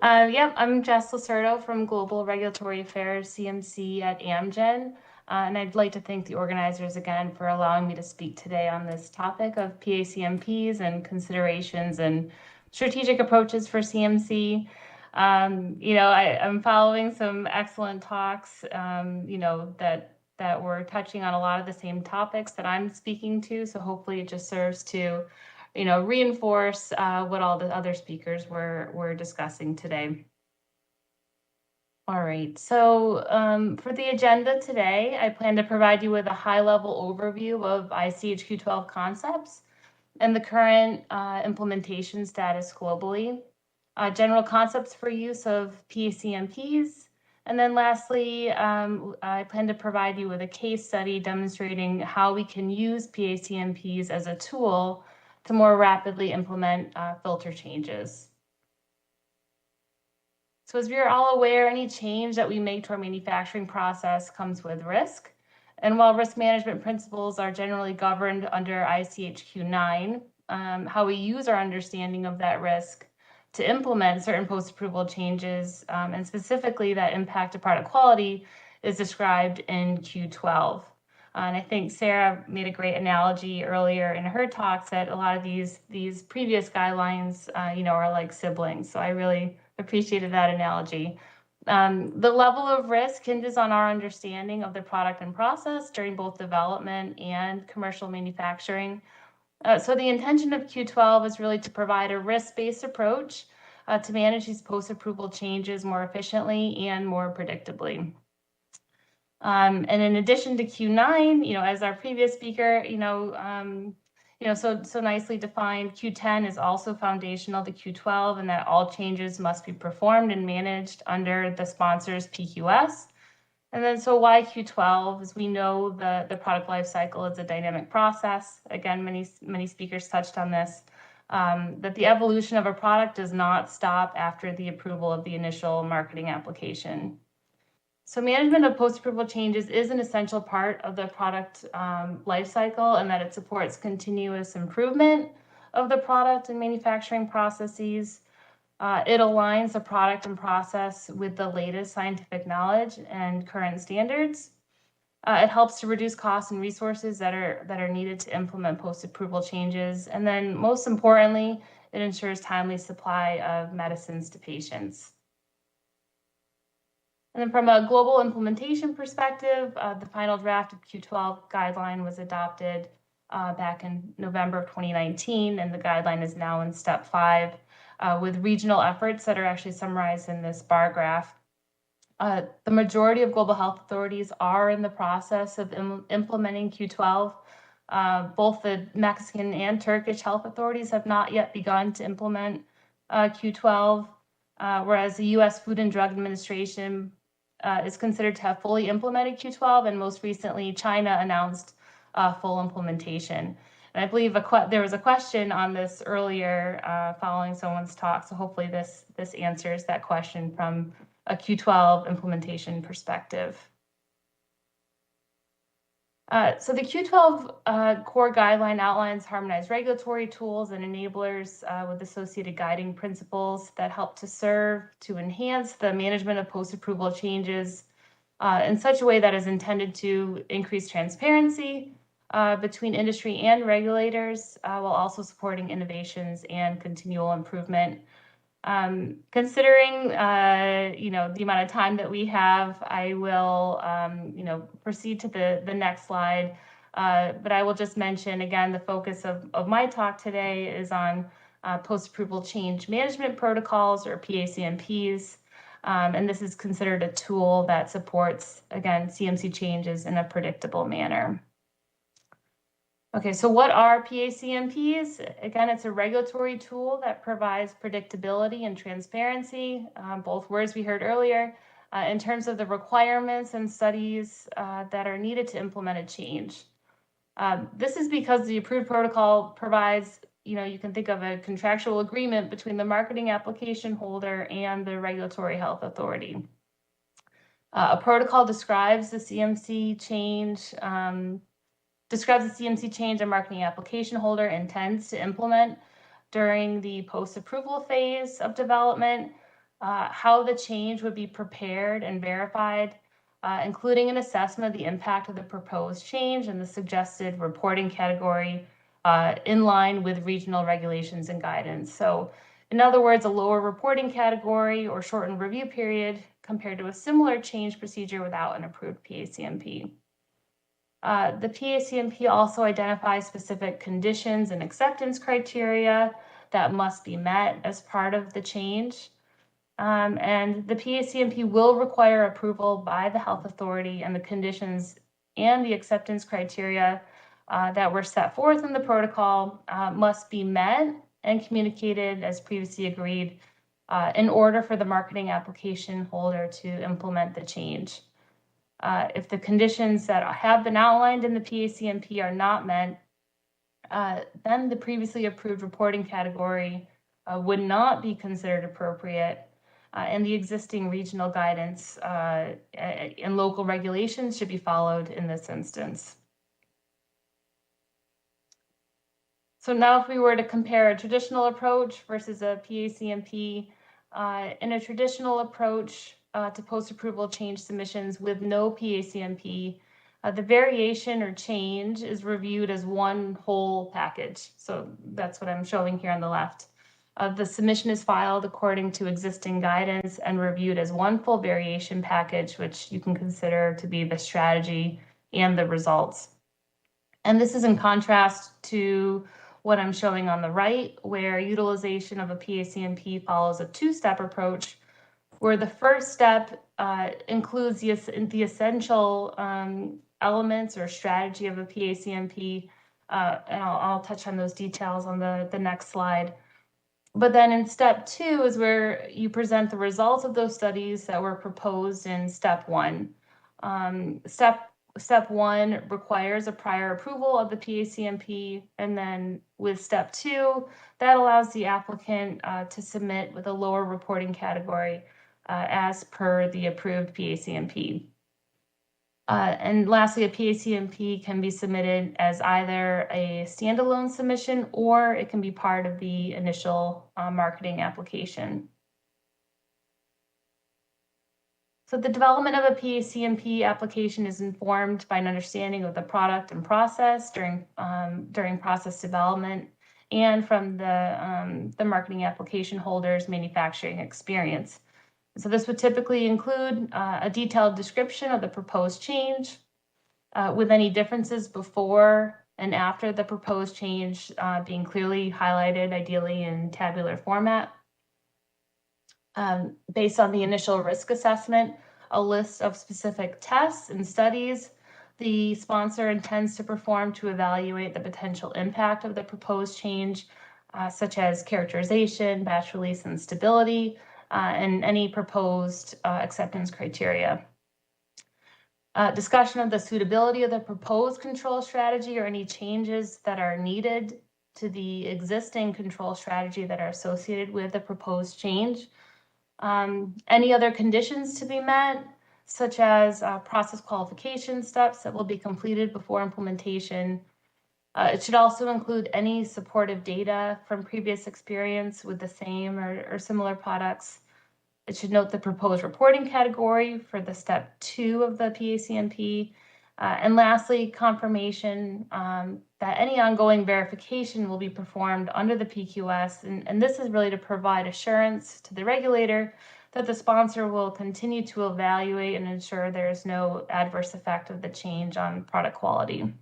Yep, I'm Jess Surdo from Global Regulatory Affairs, CMC at Amgen. And I'd like to thank the organizers again for allowing me to speak today on this topic of PACMPs and considerations and strategic approaches for CMC. I'm following some excellent talks, that were touching on a lot of the same topics that I'm speaking to. So hopefully it just serves to reinforce what all the other speakers were discussing today. All right, so for the agenda today, I plan to provide you with a high-level overview of ICH Q12 concepts and the current implementation status globally, general concepts for use of PACMPs, and then lastly, I plan to provide you with a case study demonstrating how we can use PACMPs as a tool to more rapidly implement filter changes. So as we are all aware, any change that we make to our manufacturing process comes with risk. And while risk management principles are generally governed under ICH Q9, how we use our understanding of that risk to implement certain post-approval changes, and specifically that impact to product quality, is described in Q12. And I think Sarah made a great analogy earlier in her talks that a lot of these previous guidelines, are like siblings. So I really appreciated that analogy. The level of risk hinges on our understanding of the product and process during both development and commercial manufacturing. So the intention of Q12 is really to provide a risk-based approach to manage these post-approval changes more efficiently and more predictably. And in addition to Q9, as our previous speaker, so nicely defined, Q10 is also foundational to Q12, and that all changes must be performed and managed under the sponsor's PQS. And then so why Q12? As we know, the product life cycle is a dynamic process. Again, many speakers touched on this, that the evolution of a product does not stop after the approval of the initial marketing application. So management of post-approval changes is an essential part of the product life cycle, and that it supports continuous improvement of the product and manufacturing processes. It aligns the product and process with the latest scientific knowledge and current standards. It helps to reduce costs and resources that are needed to implement post-approval changes. And then most importantly, it ensures timely supply of medicines to patients. And then from a global implementation perspective, the final draft of Q12 guideline was adopted back in November of 2019, and the guideline is now in step 5 with regional efforts that are actually summarized in this bar graph. The majority of global health authorities are in the process of implementing Q12. Both the Mexican and Turkish health authorities have not yet begun to implement Q12, whereas the U.S. Food and Drug Administration is considered to have fully implemented Q12, and most recently China announced full implementation. And I believe there was a question on this earlier following someone's talk, so hopefully this answers that question from a Q12 implementation perspective. So the Q12 core guideline outlines harmonized regulatory tools and enablers with associated guiding principles that help to serve to enhance the management of post-approval changes in such a way that is intended to increase transparency between industry and regulators, while also supporting innovations and continual improvement. Considering the amount of time that we have, I will proceed to the next slide, but I will just mention again the focus of my talk today is on post-approval change management protocols, or PACMPs, and this is considered a tool that supports, again, CMC changes in a predictable manner. Okay, so what are PACMPs? Again, it's a regulatory tool that provides predictability and transparency, both words we heard earlier, in terms of the requirements and studies that are needed to implement a change. This is because the approved protocol provides, you can think of a contractual agreement between the marketing application holder and the regulatory health authority. A protocol describes the CMC change, a marketing application holder intends to implement during the post-approval phase of development. how the change would be prepared and verified, including an assessment of the impact of the proposed change and the suggested reporting category in line with regional regulations and guidance. So in other words, a lower reporting category or shortened review period compared to a similar change procedure without an approved PACMP. The PACMP also identifies specific conditions and acceptance criteria that must be met as part of the change. And the PACMP will require approval by the health authority, and the conditions and the acceptance criteria that were set forth in the protocol must be met and communicated as previously agreed in order for the marketing application holder to implement the change. If the conditions that have been outlined in the PACMP are not met, then the previously approved reporting category would not be considered appropriate, and the existing regional guidance and local regulations should be followed in this instance. So now if we were to compare a traditional approach versus a PACMP, in a traditional approach to post-approval change submissions with no PACMP, the variation or change is reviewed as one whole package. So that's what I'm showing here on the left. The submission is filed according to existing guidance and reviewed as one full variation package, which you can consider to be the strategy and the results. And this is in contrast to what I'm showing on the right, where utilization of a PACMP follows a two-step approach, where the first step includes the essential elements or strategy of a PACMP, and I'll touch on those details on the next slide. But then in step two is where you present the results of those studies that were proposed in step one. Step one requires a prior approval of the PACMP, and then with step two, that allows the applicant to submit with a lower reporting category as per the approved PACMP. And lastly, a PACMP can be submitted as either a standalone submission or it can be part of the initial marketing application. So the development of a PACMP application is informed by an understanding of the product and process during process development and from the marketing application holder's manufacturing experience. So this would typically include a detailed description of the proposed change with any differences before and after the proposed change being clearly highlighted, ideally in tabular format. Based on the initial risk assessment, a list of specific tests and studies the sponsor intends to perform to evaluate the potential impact of the proposed change, such as characterization, batch release, and stability, and any proposed acceptance criteria. Discussion of the suitability of the proposed control strategy or any changes that are needed to the existing control strategy that are associated with the proposed change. Any other conditions to be met, such as process qualification steps that will be completed before implementation. It should also include any supportive data from previous experience with the same or similar products. It should note the proposed reporting category for the step 2 of the PACMP. And lastly, confirmation that any ongoing verification will be performed under the PQS. And this is really to provide assurance to the regulator that the sponsor will continue to evaluate and ensure there is no adverse effect of the change on product quality.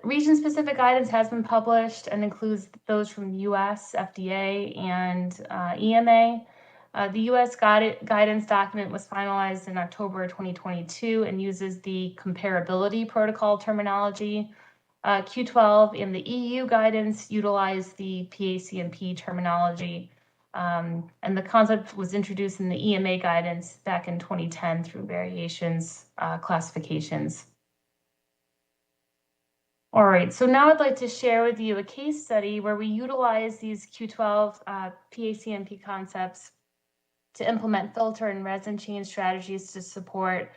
Region-specific guidance has been published and includes those from US, FDA, and EMA. The US guidance document was finalized in October 2022 and uses the comparability protocol terminology. Q12 and the EU guidance utilize the PACMP terminology, and the concept was introduced in the EMA guidance back in 2010 through variations classifications. All right, so now I'd like to share with you a case study where we utilize these Q12 PACMP concepts to implement filter and resin change strategies to support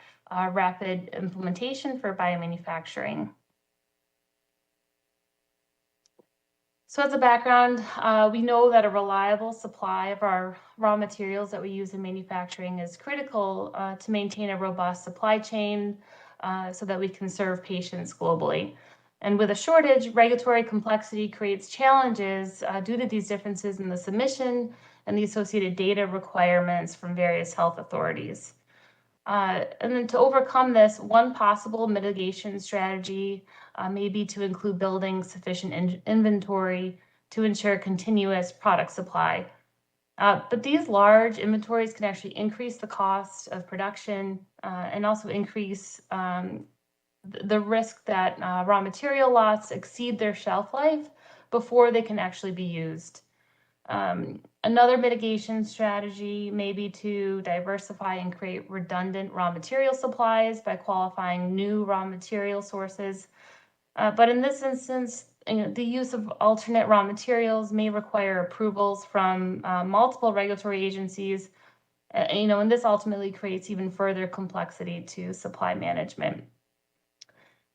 rapid implementation for biomanufacturing. So as a background, we know that a reliable supply of our raw materials that we use in manufacturing is critical to maintain a robust supply chain so that we can serve patients globally. And with a shortage, regulatory complexity creates challenges due to these differences in the submission and the associated data requirements from various health authorities. And then to overcome this, one possible mitigation strategy may be to include building sufficient inventory to ensure continuous product supply. But these large inventories can actually increase the cost of production and also increase the risk that raw material lots exceed their shelf life before they can actually be used. Another mitigation strategy may be to diversify and create redundant raw material supplies by qualifying new raw material sources. But in this instance, the use of alternate raw materials may require approvals from multiple regulatory agencies, and this ultimately creates even further complexity to supply management.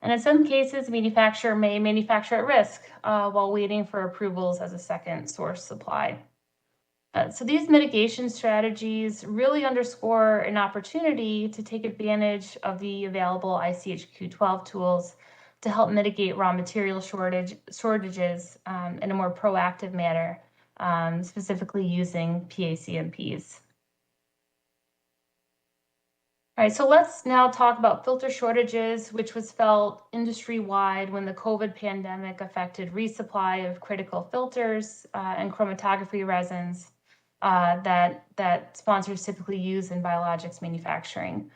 And in some cases, manufacturer may manufacture at risk while waiting for approvals as a second source supply. So these mitigation strategies really underscore an opportunity to take advantage of the available ICH Q12 tools to help mitigate raw material shortages in a more proactive manner, specifically using PACMPs. All right, so let's now talk about filter shortages, which was felt industry-wide when the COVID pandemic affected resupply of critical filters and chromatography resins that sponsors typically use in biologics manufacturing.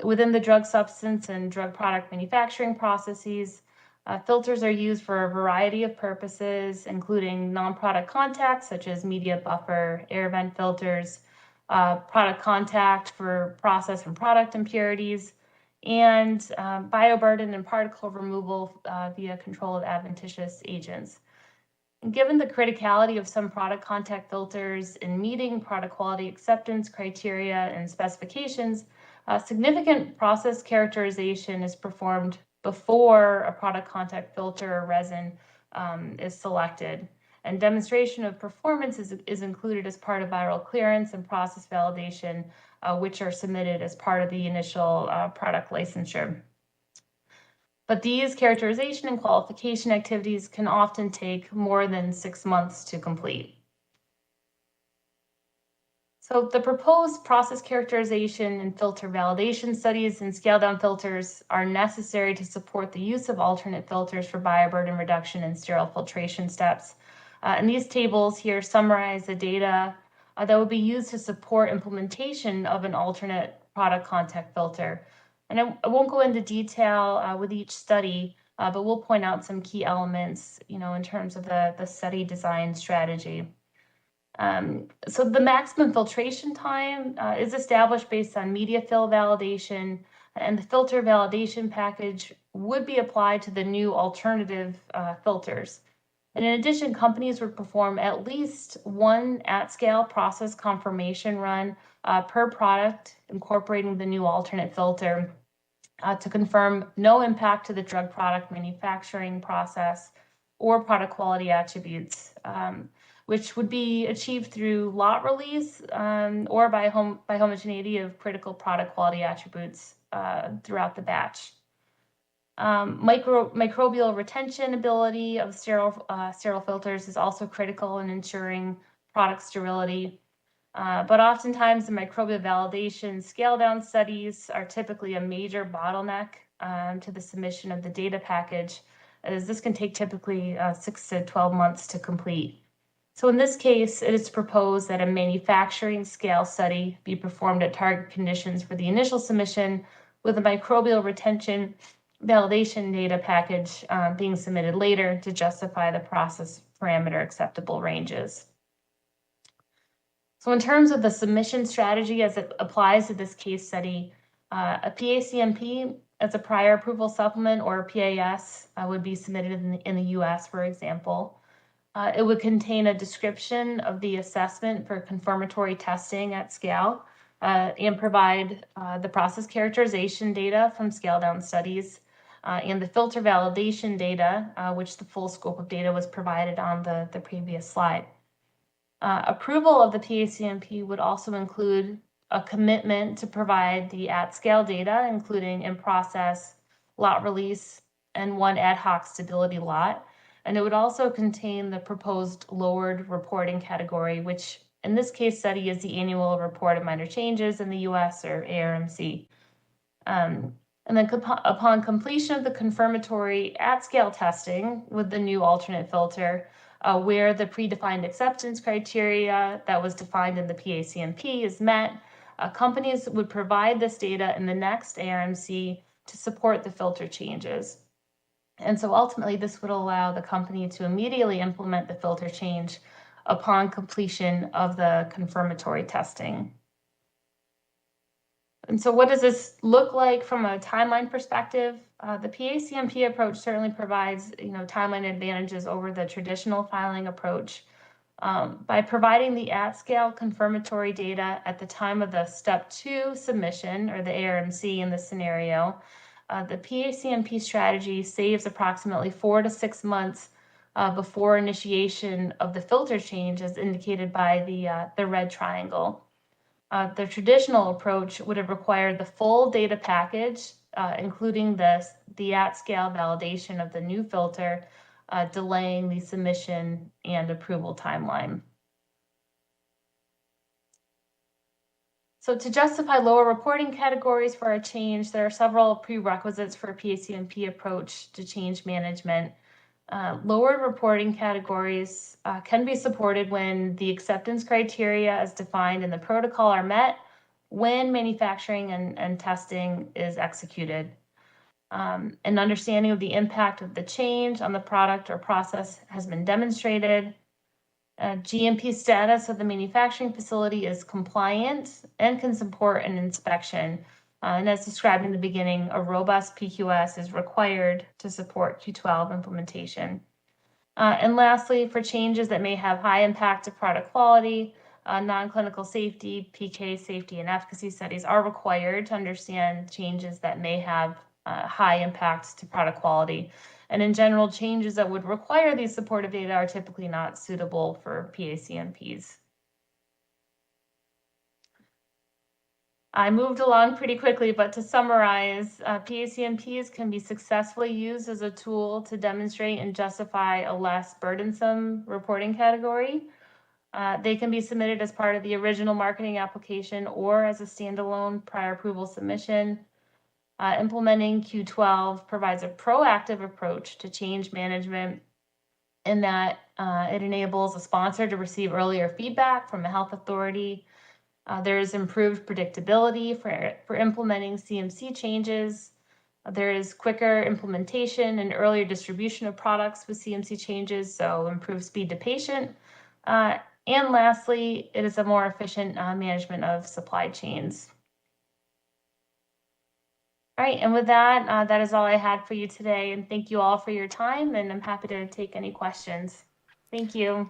Within the drug substance and drug product manufacturing processes, filters are used for a variety of purposes, including non-product contacts such as media buffer, air vent filters, product contact for process and product impurities, and bioburden and particle removal via control of adventitious agents. And given the criticality of some product contact filters in meeting product quality acceptance criteria and specifications, significant process characterization is performed before a product contact filter or resin is selected. And demonstration of performance is included as part of viral clearance and process validation, which are submitted as part of the initial product licensure. But these characterization and qualification activities can often take more than 6 months to complete. So the proposed process characterization and filter validation studies and scale-down filters are necessary to support the use of alternate filters for bioburden reduction and sterile filtration steps. And these tables here summarize the data that will be used to support implementation of an alternate product contact filter. And I won't go into detail with each study, but we'll point out some key elements, in terms of the study design strategy. So the maximum filtration time is established based on media fill validation, and the filter validation package would be applied to the new alternative filters. And in addition, companies would perform at least one at-scale process confirmation run per product incorporating the new alternate filter to confirm no impact to the drug product manufacturing process or product quality attributes, which would be achieved through lot release or by homogeneity of critical product quality attributes throughout the batch. Microbial retention ability of sterile filters is also critical in ensuring product sterility. But oftentimes the microbial validation scale-down studies are typically a major bottleneck to the submission of the data package, as this can take typically 6 to 12 months to complete. So in this case, it is proposed that a manufacturing scale study be performed at target conditions for the initial submission, with a microbial retention validation data package being submitted later to justify the process parameter acceptable ranges. So in terms of the submission strategy as it applies to this case study, a PACMP as a prior approval supplement or a PAS would be submitted in the US, for example. It would contain a description of the assessment for confirmatory testing at scale and provide the process characterization data from scale down studies, and the filter validation data, which the full scope of data was provided on the previous slide. Approval of the PACMP would also include a commitment to provide the at-scale data, including in-process, lot release, and one ad hoc stability lot. And it would also contain the proposed lowered reporting category, which in this case study is the annual report of minor changes in the US, or ARMC. And then upon completion of the confirmatory at-scale testing with the new alternate filter, where the predefined acceptance criteria that was defined in the PACMP is met, companies would provide this data in the next ARMC to support the filter changes. And so ultimately, this would allow the company to immediately implement the filter change upon completion of the confirmatory testing. And so what does this look like from a timeline perspective? The PACMP approach certainly provides, timeline advantages over the traditional filing approach. By providing the at-scale confirmatory data at the time of the Step 2 submission, or the ARMC in this scenario, the PACMP strategy saves approximately 4 to 6 months before initiation of the filter change, as indicated by the red triangle. The traditional approach would have required the full data package, including the at-scale validation of the new filter, delaying the submission and approval timeline. So to justify lower reporting categories for a change, there are several prerequisites for a PACMP approach to change management. Lowered reporting categories can be supported when the acceptance criteria as defined in the protocol are met, when manufacturing and testing is executed. An understanding of the impact of the change on the product or process has been demonstrated. GMP status of the manufacturing facility is compliant and can support an inspection. And as described in the beginning, a robust PQS is required to support Q12 implementation. And lastly, for changes that may have high impact to product quality, non-clinical safety, PK safety, and efficacy studies are required to understand changes that may have high impact to product quality. And in general, changes that would require these supportive data are typically not suitable for PACMPs. I moved along pretty quickly, but to summarize, PACMPs can be successfully used as a tool to demonstrate and justify a less burdensome reporting category. They can be submitted as part of the original marketing application or as a standalone prior approval submission. Implementing Q12 provides a proactive approach to change management in that it enables a sponsor to receive earlier feedback from a health authority. There is improved predictability for implementing CMC changes. There is quicker implementation and earlier distribution of products with CMC changes, so improved speed to patient. And lastly, it is a more efficient management of supply chains. All right, and with that, that is all I had for you today. And thank you all for your time, and I'm happy to take any questions. Thank you.